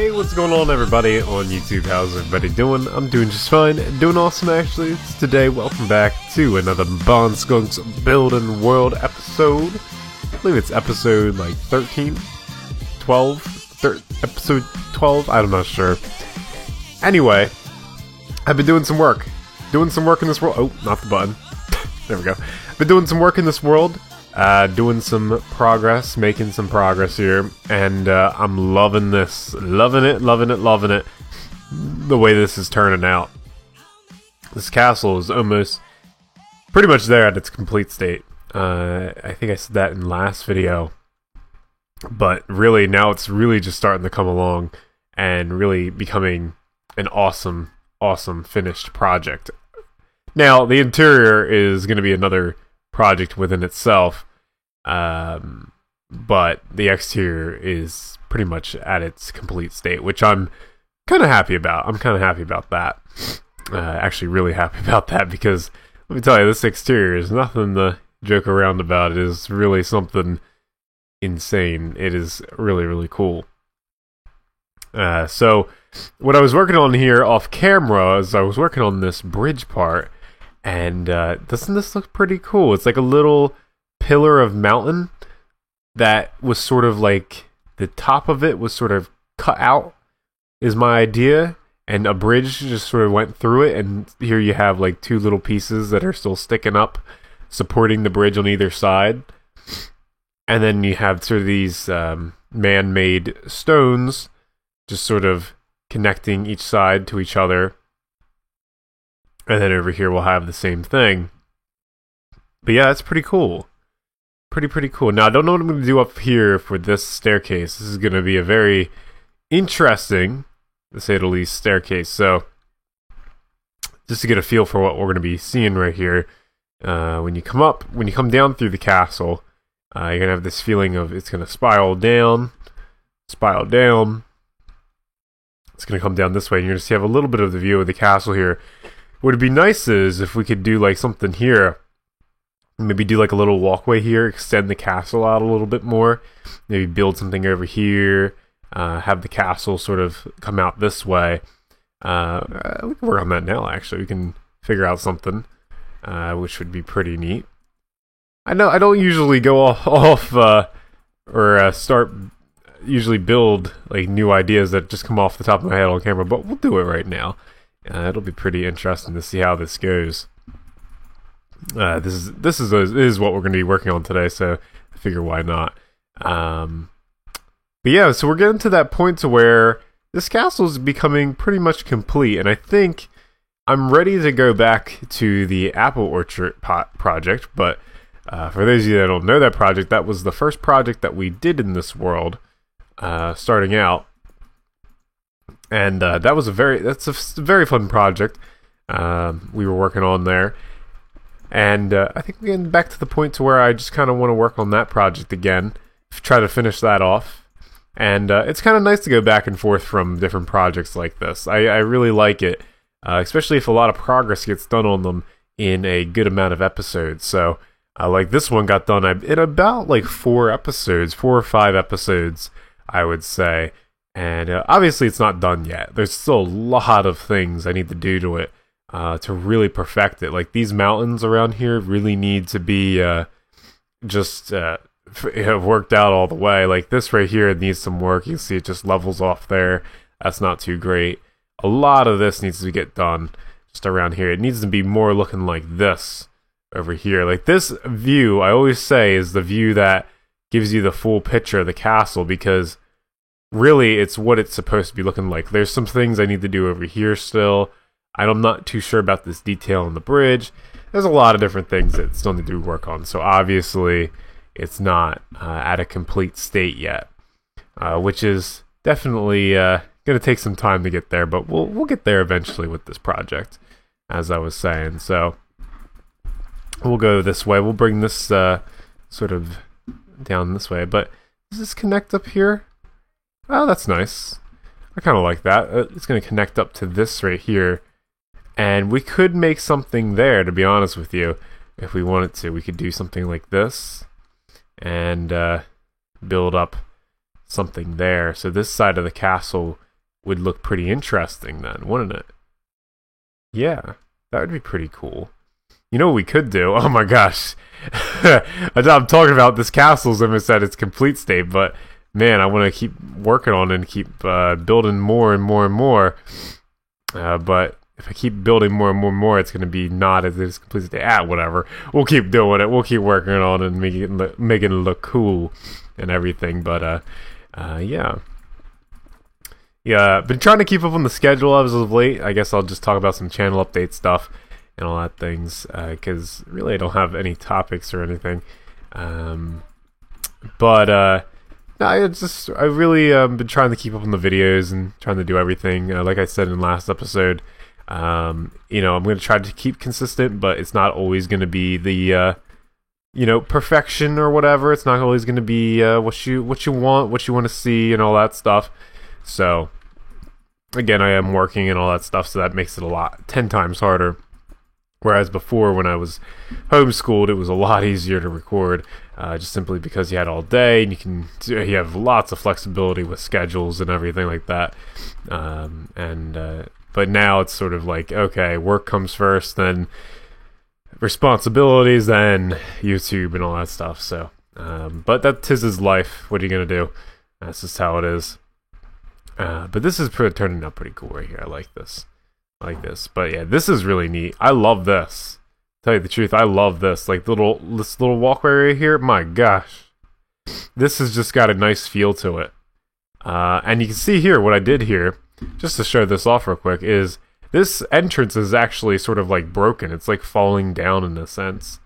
Hey, what's going on everybody on YouTube? How's everybody doing? I'm doing just fine, doing awesome actually. It's today. Welcome back to another Bond Skunks Building World episode. I believe it's episode like 13, 12, episode 12, I'm not sure. Anyway, I've been doing some work. Doing some work in this world. Oh, not the button. There we go. Been doing some work in this world. Doing some progress, making some progress here, and I'm loving this. Loving it. The way this is turning out. This castle is almost pretty much there at its complete state. I think I said that in the last video. But really, now it's really just starting to come along and really becoming an awesome finished project. Now, the interior is going to be another project within itself, but the exterior is pretty much at its complete state, which I'm kind of happy about. I'm kind of happy about that. Actually, really happy about that, because let me tell you, this exterior is nothing to joke around about. It is really something insane. It is really cool. So, what I was working on here off camera is I was working on this bridge part. And doesn't this look pretty cool? It's like a little pillar of mountain that was sort of like the top of it was sort of cut out, is my idea, and a bridge just sort of went through it, and here you have like two little pieces that are still sticking up, supporting the bridge on either side. And then you have sort of these man-made stones just sort of connecting each side to each other. And then over here we'll have the same thing. But yeah, it's pretty cool. Pretty cool. Now, I don't know what I'm going to do up here for this staircase. This is going to be a very interesting, to say the least, staircase. So, just to get a feel for what we're going to be seeing right here. When you come down through the castle, you're going to have this feeling of it's going to spiral down. It's going to come down this way, and you're going to see have a little bit of the view of the castle here. What would be nice is if we could do like something here, maybe do like a little walkway here, extend the castle out a little bit more, maybe build something over here, have the castle sort of come out this way. We can work on that now, actually. We can figure out something, which would be pretty neat. I know I don't usually go off or start usually build like new ideas that just come off the top of my head on camera, but we'll do it right now. It'll be pretty interesting to see how this goes. This is what we're going to be working on today, so I figure why not. But yeah, so we're getting to that point to where this castle is becoming pretty much complete, and I think I'm ready to go back to the apple orchard project. But for those of you that don't know that project, that was the first project that we did in this world, starting out. And that's a very fun project we were working on there. And I think we're getting back to the point to where I just kind of want to work on that project again, try to finish that off. And it's kind of nice to go back and forth from different projects like this. I really like it, especially if a lot of progress gets done on them in a good amount of episodes. So like this one got done in about like 4 or 5 episodes, I would say. And obviously it's not done yet. There's still a lot of things I need to do to it to really perfect it. Like these mountains around here really need to be just worked out all the way. Like this right here needs some work. You can see it just levels off there. That's not too great. A lot of this needs to get done just around here. It needs to be more looking like this over here. Like this view, I always say, is the view that gives you the full picture of the castle, because really, it's what it's supposed to be looking like. There's some things I need to do over here still. I'm not too sure about this detail on the bridge. There's a lot of different things that still need to work on. So obviously, it's not at a complete state yet, which is definitely going to take some time to get there. But we'll get there eventually with this project, as I was saying. So we'll go this way. We'll bring this sort of down this way. But does this connect up here? Oh, that's nice. I kind of like that. It's going to connect up to this right here. And we could make something there, to be honest with you. If we wanted to, we could do something like this. And build up something there. So this side of the castle would look pretty interesting then, wouldn't it? Yeah, that would be pretty cool. You know what we could do? Oh my gosh. I'm talking about this castle as if it's at its complete state, but man, I want to keep working on it and keep building more and more and more. But if I keep building more and more and more, it's going to be not as its complete state. Whatever. We'll keep doing it. We'll keep working on it and making it look cool and everything. But yeah. Yeah, been trying to keep up on the schedule as of late. I guess I'll just talk about some channel update stuff and all that things, because really I don't have any topics or anything. But I really been trying to keep up on the videos and trying to do everything. Like I said in the last episode, I'm going to try to keep consistent, but it's not always going to be the perfection or whatever. It's not always going to be what you want to see and all that stuff. So again, I am working and all that stuff, so that makes it 10 times harder. Whereas before, when I was homeschooled, it was a lot easier to record, just simply because you had all day and you have lots of flexibility with schedules and everything like that. But now it's sort of like, okay, work comes first, then responsibilities, then YouTube and all that stuff. So, but that 'tis his life. What are you gonna do? That's just how it is. But this is turning out pretty cool right here. I like this. But yeah, this is really neat. I love this. Tell you the truth, I love this. Like this little walkway right here. My gosh, this has just got a nice feel to it. And you can see here what I did here, just to show this off real quick, is this entrance is actually sort of like broken. It's like falling down in a sense,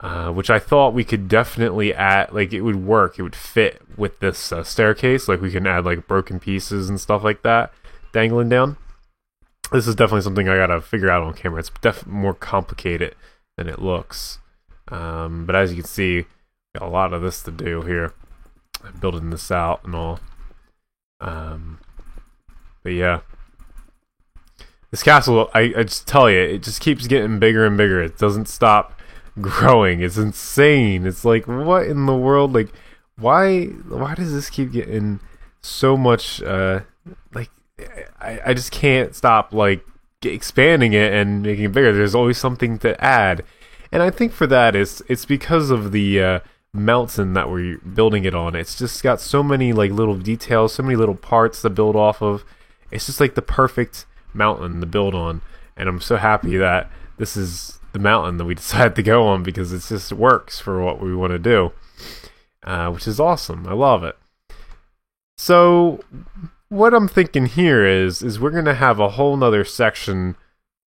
which I thought we could definitely add. Like it would work. It would fit with this staircase. Like we can add like broken pieces and stuff like that dangling down. This is definitely something I gotta figure out on camera. It's definitely more complicated than it looks. But as you can see, got a lot of this to do here. I'm building this out and all. But yeah. This castle, I just tell you, it just keeps getting bigger and bigger. It doesn't stop growing. It's insane. It's like, what in the world? Like, why does this keep getting so much, like, I just can't stop like expanding it and making it bigger. There's always something to add, and I think for that it's because of the mountain that we're building it on. It's just got so many like little details, so many little parts to build off of. It's just like the perfect mountain to build on, and I'm so happy that this is the mountain that we decided to go on, because it just works for what we want to do, which is awesome. I love it. So what I'm thinking here is we're going to have a whole nother section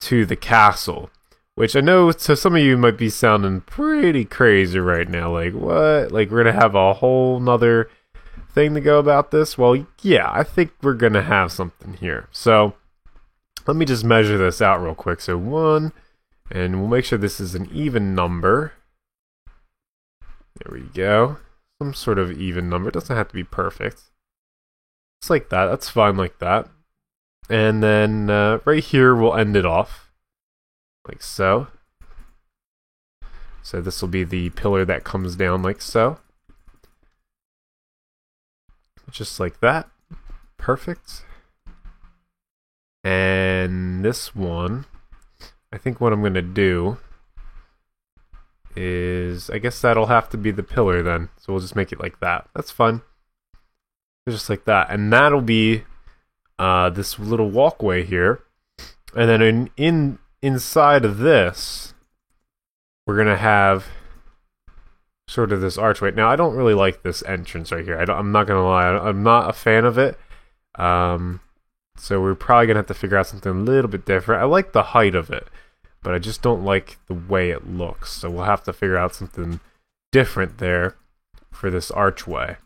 to the castle, which I know to some of you might be sounding pretty crazy right now. Like, what? Like, we're going to have a whole nother thing to go about this? Well, yeah, I think we're going to have something here. So let me just measure this out real quick. So 1, and we'll make sure this is an even number. There we go. Some sort of even number. It doesn't have to be perfect. It's like that. That's fine like that. And then right here we'll end it off like so. So this will be the pillar that comes down like so. Just like that. Perfect. And this one, I think what I'm going to do is, I guess that'll have to be the pillar then. So we'll just make it like that. That's fine. Just like that, and that'll be this little walkway here, and then inside of this, we're gonna have sort of this archway. Now, I don't really like this entrance right here. I'm not gonna lie, I'm not a fan of it. So we're probably gonna have to figure out something a little bit different. I like the height of it, but I just don't like the way it looks. So we'll have to figure out something different there for this archway.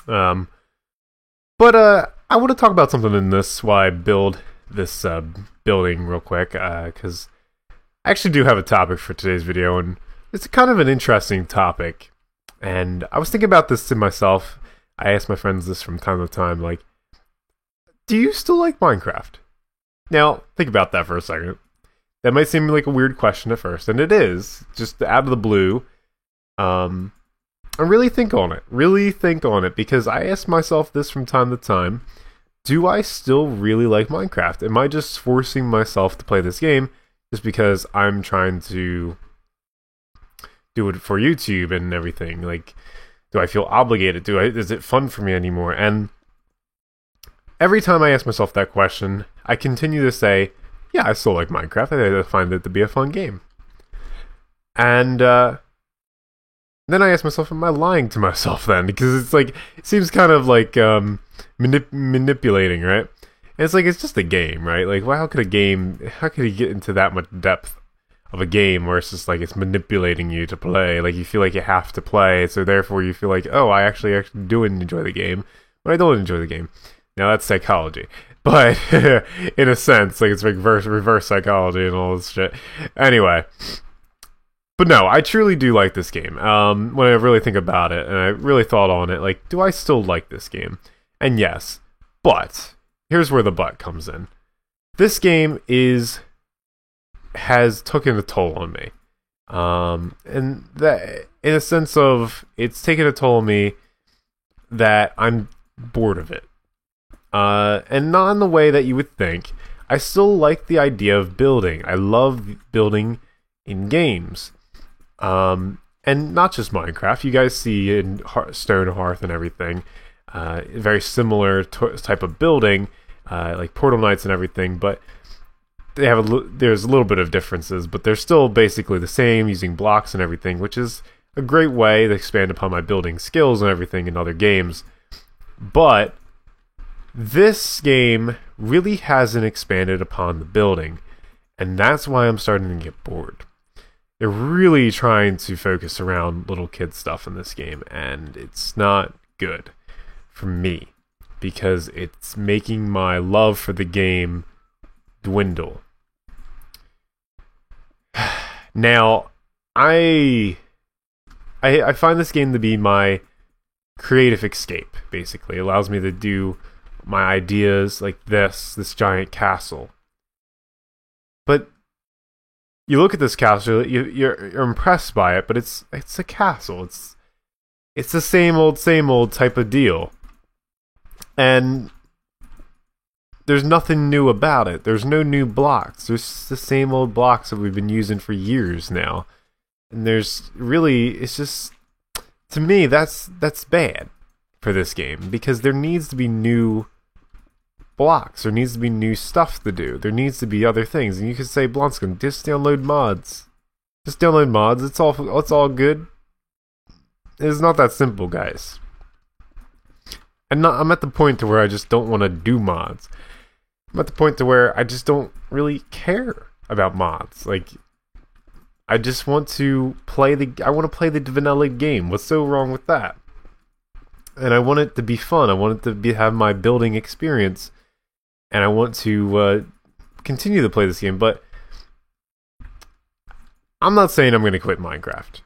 But I want to talk about something in this while I build this building real quick, because I actually do have a topic for today's video, and it's kind of an interesting topic. And I was thinking about this to myself. I ask my friends this from time to time, like, do you still like Minecraft? Now, think about that for a second. That might seem like a weird question at first, and it is, just out of the blue. And really think on it. Really think on it, because I ask myself this from time to time. do I still really like Minecraft? Am I just forcing myself to play this game just because I'm trying to do it for YouTube and everything? Like, do I feel obligated? Is it fun for me anymore? And every time I ask myself that question, I continue to say, yeah, I still like Minecraft. I find it to be a fun game. And then I ask myself, am I lying to myself then? Because it's like, it seems kind of like manipulating, right? And it's like, it's just a game, right? Like, how could you get into that much depth of a game where it's just like, it's manipulating you to play? Like, you feel like you have to play, so therefore you feel like, oh, I actually do enjoy the game, but I don't enjoy the game. Now, that's psychology. But, in a sense, like, it's like reverse psychology and all this shit. Anyway. But no, I truly do like this game. When I really think about it, and I really thought on it, like, do I still like this game? And yes, but here's where the but comes in. This game has taken a toll on me, and that in a sense of it's taken a toll on me that I'm bored of it, and not in the way that you would think. I still like the idea of building. I love building in games. And not just Minecraft. You guys see in Stone Hearth and everything, very similar type of building, like Portal Knights and everything. But they have there's a little bit of differences, but they're still basically the same, using blocks and everything, which is a great way to expand upon my building skills and everything in other games. But this game really hasn't expanded upon the building, and that's why I'm starting to get bored. They're really trying to focus around little kid stuff in this game, and it's not good for me because it's making my love for the game dwindle. Now, I find this game to be my creative escape, basically. It allows me to do my ideas like this giant castle. But you look at this castle, you're impressed by it, but it's a castle. It's the same old type of deal. And there's nothing new about it. There's no new blocks. There's the same old blocks that we've been using for years now. And it's just, to me, that's bad for this game, because there needs to be new blocks. There needs to be new stuff to do. There needs to be other things. And you could say, Blonskin, just download mods. Just download mods. It's all good. It's not that simple, guys. I'm at the point to where I just don't want to do mods. I'm at the point to where I just don't really care about mods. Like, I just want to play the vanilla game. What's so wrong with that? And I want it to be fun. I want it to have my building experience. And I want to continue to play this game, but I'm not saying I'm going to quit Minecraft.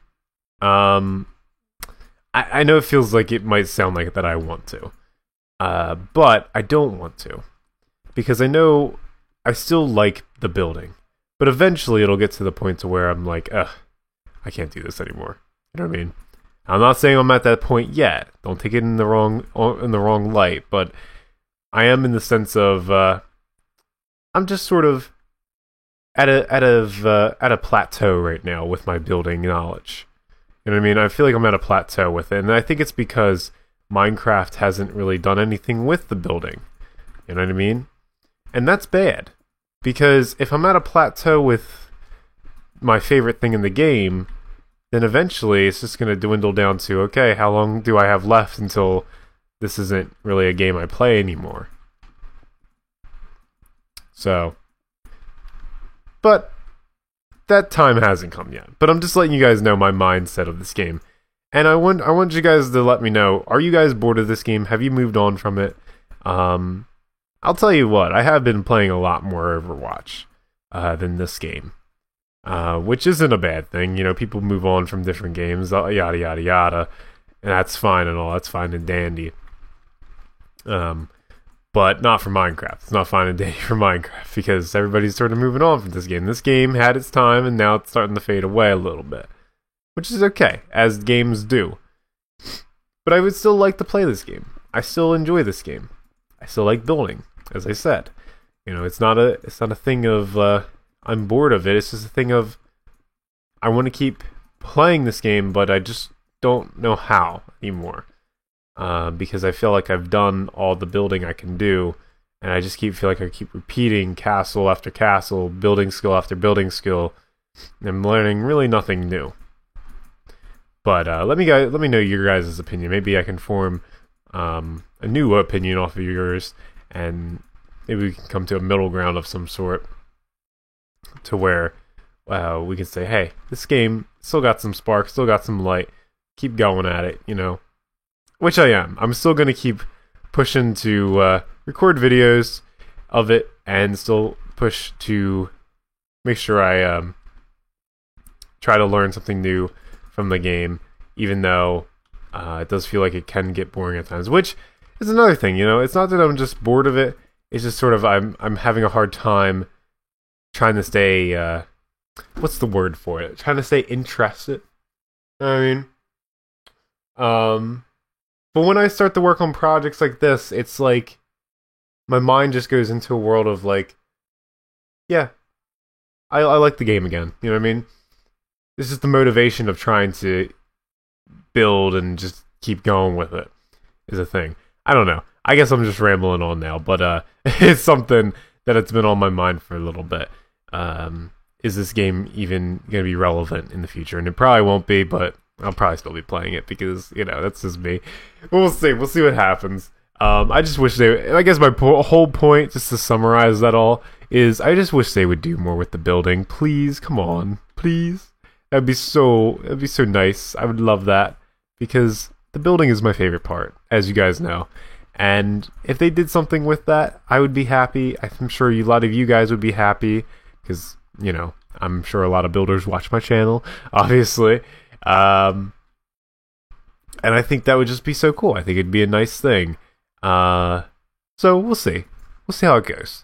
I know it feels like it might sound like that I want to, but I don't want to, because I know I still like the building, but eventually it'll get to the point to where I'm like, ugh, I can't do this anymore. You know what I mean? I'm not saying I'm at that point yet. Don't take it in the wrong light, but I am in the sense of I'm just sort of at a plateau right now with my building knowledge. You know what I mean? I feel like I'm at a plateau with it, and I think it's because Minecraft hasn't really done anything with the building. You know what I mean? And that's bad, because if I'm at a plateau with my favorite thing in the game, then eventually it's just going to dwindle down to, okay, how long do I have left until this isn't really a game I play anymore? So, but that time hasn't come yet. But I'm just letting you guys know my mindset of this game. And I want you guys to let me know, are you guys bored of this game? Have you moved on from it? I'll tell you what, I have been playing a lot more Overwatch than this game. Which isn't a bad thing. You know, people move on from different games, yada, yada, yada. And that's fine and all. That's fine and dandy. But not for Minecraft. It's not fine and dandy for Minecraft, because everybody's sort of moving on from this game. This game had its time, and now it's starting to fade away a little bit. Which is okay, as games do. But I would still like to play this game. I still enjoy this game. I still like building, as I said. It's not a thing of I'm bored of it. It's just a thing of I want to keep playing this game, but I just don't know how anymore. Because I feel like I've done all the building I can do, and I just feel like I keep repeating castle after castle, building skill after building skill, and I'm learning really nothing new. But let me know your guys' opinion. Maybe I can form a new opinion off of yours, and maybe we can come to a middle ground of some sort, to where we can say, hey, this game still got some spark, still got some light. Keep going at it, Which I am. I'm still going to keep pushing to record videos of it, and still push to make sure I try to learn something new from the game, even though it does feel like it can get boring at times, which is another thing. It's not that I'm just bored of it. It's just sort of I'm having a hard time trying to stay what's the word for it? Trying to stay interested. But when I start to work on projects like this, it's like my mind just goes into a world of like, yeah, I like the game again. You know what I mean? This is the motivation of trying to build and just keep going with it is a thing. I don't know. I guess I'm just rambling on now, but it's something that it's been on my mind for a little bit. Is this game even going to be relevant in the future? And it probably won't be, but I'll probably still be playing it because, that's just me. We'll see. We'll see what happens. I just wish I guess my whole point, just to summarize that all, is I just wish they would do more with the building. Please, come on. Please. That'd be so nice. I would love that, because the building is my favorite part, as you guys know. And if they did something with that, I would be happy. I'm sure a lot of you guys would be happy, because, I'm sure a lot of builders watch my channel, obviously. And I think that would just be so cool. I think it'd be a nice thing. So we'll see. We'll see how it goes.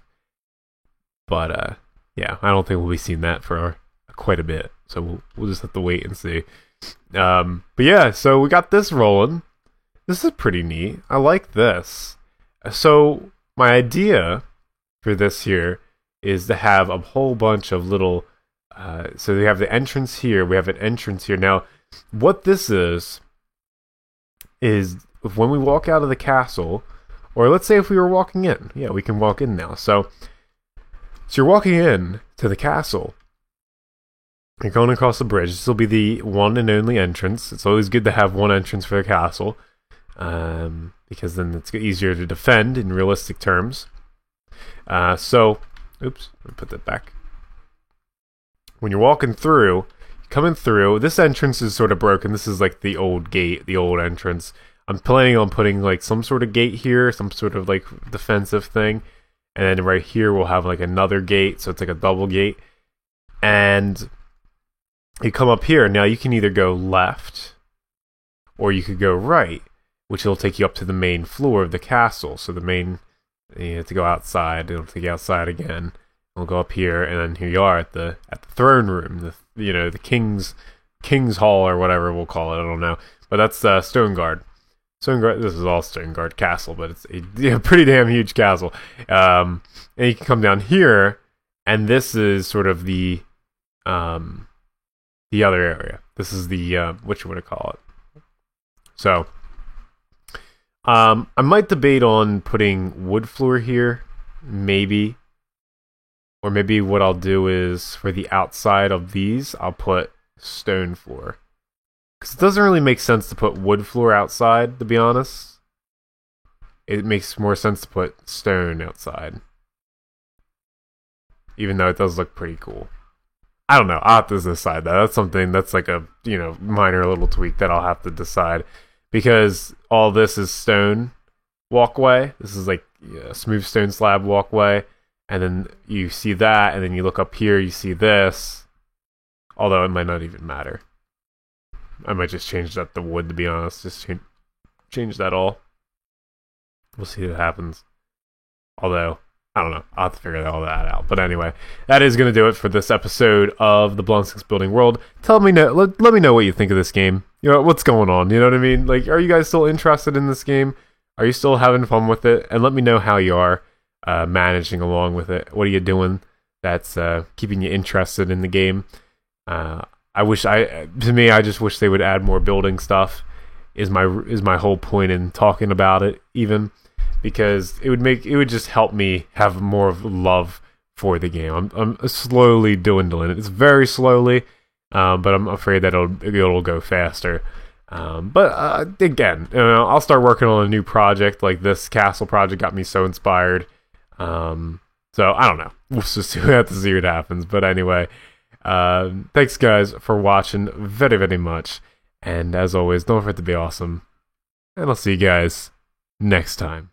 But yeah, I don't think we'll be seeing that for quite a bit. So we'll just have to wait and see. But yeah, so we got this rolling. This is pretty neat. I like this. So my idea for this here is to have a whole bunch of little. So we have the entrance here. We have an entrance here. Now, what this is when we walk out of the castle, or let's say if we were walking in. Yeah, we can walk in now. So you're walking in to the castle. You're going across the bridge. This will be the one and only entrance. It's always good to have one entrance for the castle, because then it's easier to defend in realistic terms. Oops, let me put that back. When you're walking through, coming through, this entrance is sort of broken. This is like the old gate, the old entrance. I'm planning on putting like some sort of gate here, some sort of like defensive thing. And then right here we'll have like another gate, so it's like a double gate. And you come up here. Now you can either go left or you could go right, which will take you up to the main floor of the castle. So you have to go outside. It'll take you outside again. We'll go up here, and then here you are at the throne room, the king's hall or whatever we'll call it. I don't know, but that's Stonegard. Stonegard. This is all Stonegard Castle, but it's a pretty damn huge castle. And you can come down here, and this is sort of the other area. This is the what you want to call it. So, I might debate on putting wood floor here, maybe. Or maybe what I'll do is, for the outside of these, I'll put stone floor. Because it doesn't really make sense to put wood floor outside, to be honest. It makes more sense to put stone outside. Even though it does look pretty cool. I don't know, I'll have to decide that. That's something that's like a, minor little tweak that I'll have to decide. Because all this is stone walkway. This is like a smooth stone slab walkway. And then you see that, and then you look up here, you see this. Although it might not even matter. I might just change that to wood, to be honest. Just change that all. We'll see what happens. Although, I don't know. I'll have to figure all that out. But anyway, that is going to do it for this episode of the Blown Sticks Building World. Let me know what you think of this game. What's going on? You know what I mean? Like, are you guys still interested in this game? Are you still having fun with it? And let me know how you are managing along with it. What are you doing that's keeping you interested in the game? I just wish they would add more building stuff. Is my whole point in talking about it, even because it would just help me have more of love for the game. I'm slowly dwindling. It's very slowly, but I'm afraid that it'll go faster. But again, I'll start working on a new project. Like this castle project got me so inspired. So I don't know. We'll just have to see what happens. But anyway, thanks guys for watching very, very much. And as always, don't forget to be awesome. And I'll see you guys next time.